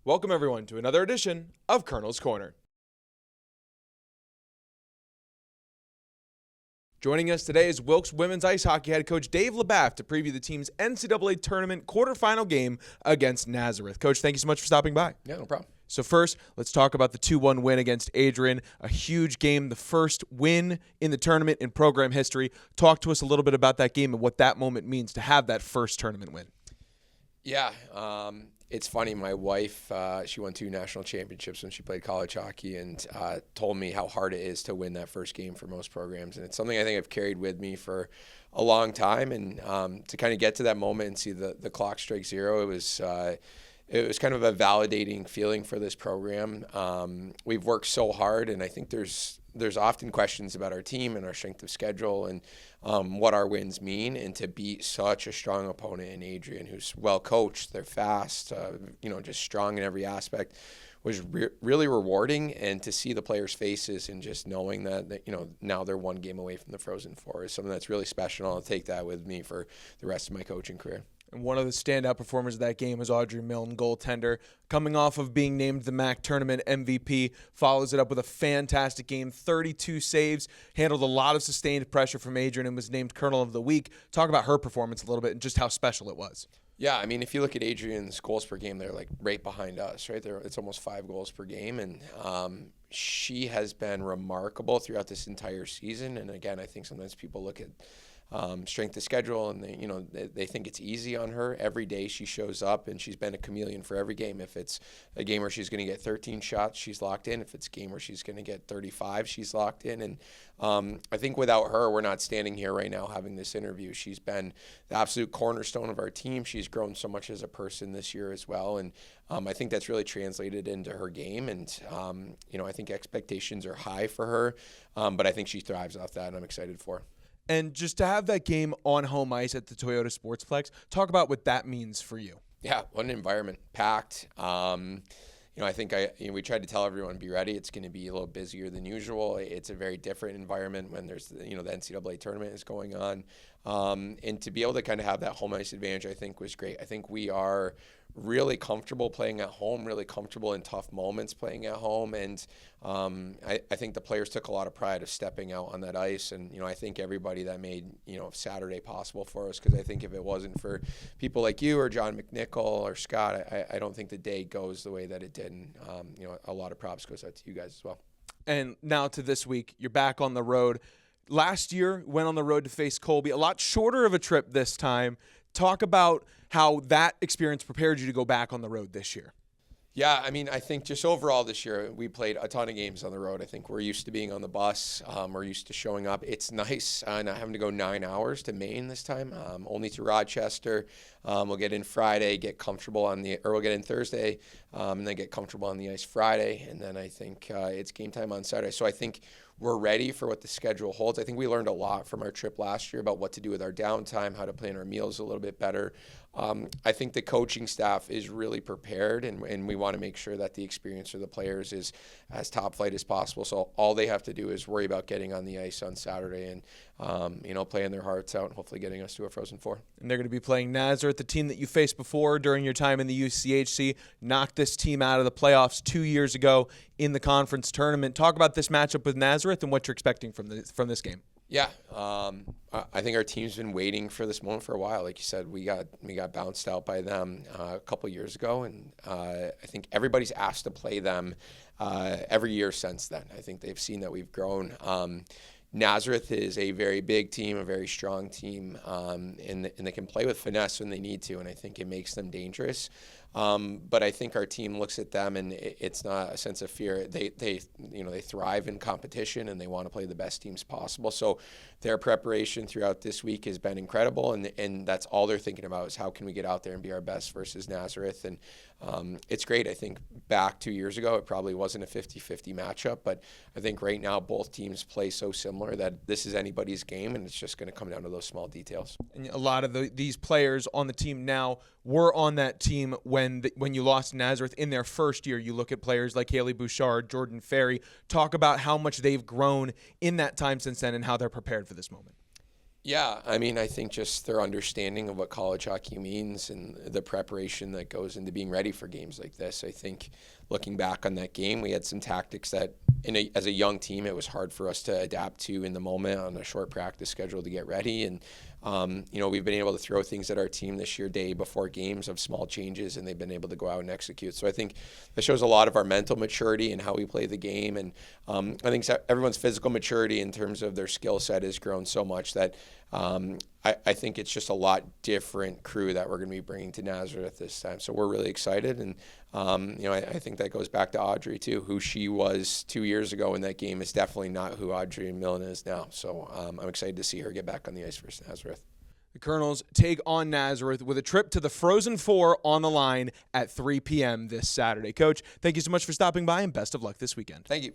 Welcome, everyone, to another edition of Colonel's Corner. Joining us today is Wilkes women's ice hockey head coach Dave LaBaff to preview the team's NCAA Tournament quarterfinal game against Nazareth. Coach, thank you so much for stopping by. Yeah, no problem. So first, let's talk about the 2-1 win against Adrian, a huge game, the first win in the tournament in program history. Talk to us a little bit about that game and what that moment means to have that first tournament win. Yeah, it's funny. My wife, she won 2 national championships when she played college hockey, and told me how hard it is to win that first game for most programs. And it's something I think I've carried with me for a long time. And to kind of get to that moment and see the clock strike zero, it was kind of a validating feeling for this program. We've worked so hard, and I think there's often questions about our team and our strength of schedule and what our wins mean. And to beat such a strong opponent in Adrian, who's well coached, they're fast, just strong in every aspect, was really rewarding. And to see the players' faces and just knowing that now they're one game away from the Frozen Four is something that's really special. I'll take that with me for the rest of my coaching career. And one of the standout performers of that game was Adrian, goaltender, coming off of being named the MAC Tournament MVP, follows it up with a fantastic game, 32 saves, handled a lot of sustained pressure from Adrian, and was named Colonel of the Week. Talk about her performance a little bit and just how special it was. Yeah, I mean, if you look at Adrian's goals per game, they're like right behind us, right? It's almost 5 goals per game, and she has been remarkable throughout this entire season. And again, I think sometimes people look at strength of schedule, and they think it's easy on her. Every day she shows up, and she's been a chameleon for every game. If it's a game where she's going to get 13 shots, she's locked in. If it's a game where she's going to get 35, she's locked in. And I think without her, we're not standing here right now having this interview. She's been the absolute cornerstone of our team. She's grown so much as a person this year as well, and I think that's really translated into her game. And I think expectations are high for her, but I think she thrives off that, and I'm excited for her. And just to have that game on home ice at the Toyota Sportsplex, talk about what that means for you. Yeah, what an environment. Packed. I think we tried to tell everyone, be ready. It's going to be a little busier than usual. It's a very different environment when there's the NCAA tournament is going on. And to be able to kind of have that home ice advantage, I think was great. I think we are really comfortable playing at home, really comfortable in tough moments playing at home. And I think the players took a lot of pride of stepping out on that ice. And, I think everybody that made, Saturday possible for us, because I think if it wasn't for people like you or John McNichol or Scott, I don't think the day goes the way that it did. And, a lot of props goes out to you guys as well. And now to this week, you're back on the road. Last year, went on the road to face Colby. A lot shorter of a trip this time. Talk about how that experience prepared you to go back on the road this year. Yeah, I mean, I think just overall this year, we played a ton of games on the road. I think we're used to being on the bus. We're used to showing up. It's nice not having to go 9 hours to Maine this time, only to Rochester. We'll get in Friday, we'll get in Thursday, and then get comfortable on the ice Friday. And then I think it's game time on Saturday. So I think we're ready for what the schedule holds. I think we learned a lot from our trip last year about what to do with our downtime, how to plan our meals a little bit better. I think the coaching staff is really prepared, and we want to make sure that the experience for the players is as top flight as possible. So all they have to do is worry about getting on the ice on Saturday and, playing their hearts out and hopefully getting us to a Frozen Four. And they're going to be playing Nazareth, the team that you faced before during your time in the UCHC, knocked this team out of the playoffs 2 years ago in the conference tournament. Talk about this matchup with Nazareth and what you're expecting from this game. Yeah, I think our team's been waiting for this moment for a while. Like you said, we got bounced out by them a couple years ago, and I think everybody's asked to play them every year since then. I think they've seen that we've grown. Nazareth is a very big team, a very strong team, and they can play with finesse when they need to, and I think it makes them dangerous. But I think our team looks at them, and it's not a sense of fear. They thrive in competition, and they want to play the best teams possible. So their preparation throughout this week has been incredible, and that's all they're thinking about is how can we get out there and be our best versus Nazareth. And it's great. I think back 2 years ago, it probably wasn't a 50-50 matchup, but I think right now both teams play so similar that this is anybody's game, and it's just going to come down to those small details. And a lot of these players on the team now were on that team when you lost to Nazareth in their first year. You look at players like Haley Bouchard, Jordan Ferry. Talk about how much they've grown in that time since then and how they're prepared for this moment. Yeah, I mean, I think just their understanding of what college hockey means and the preparation that goes into being ready for games like this. I think looking back on that game, we had some tactics that, as a young team, it was hard for us to adapt to in the moment on a short practice schedule to get ready. And we've been able to throw things at our team this year, day before games, of small changes, and they've been able to go out and execute. So I think that shows a lot of our mental maturity and how we play the game. And I think everyone's physical maturity in terms of their skill set has grown so much that I think it's just a lot different crew that we're going to be bringing to Nazareth this time. So we're really excited. And, I think that goes back to Audrey, too. Who she was 2 years ago in that game is definitely not who Adrian Milne is now. So I'm excited to see her get back on the ice versus Nazareth. The Colonels take on Nazareth with a trip to the Frozen Four on the line at 3 p.m. this Saturday. Coach, thank you so much for stopping by, and best of luck this weekend. Thank you.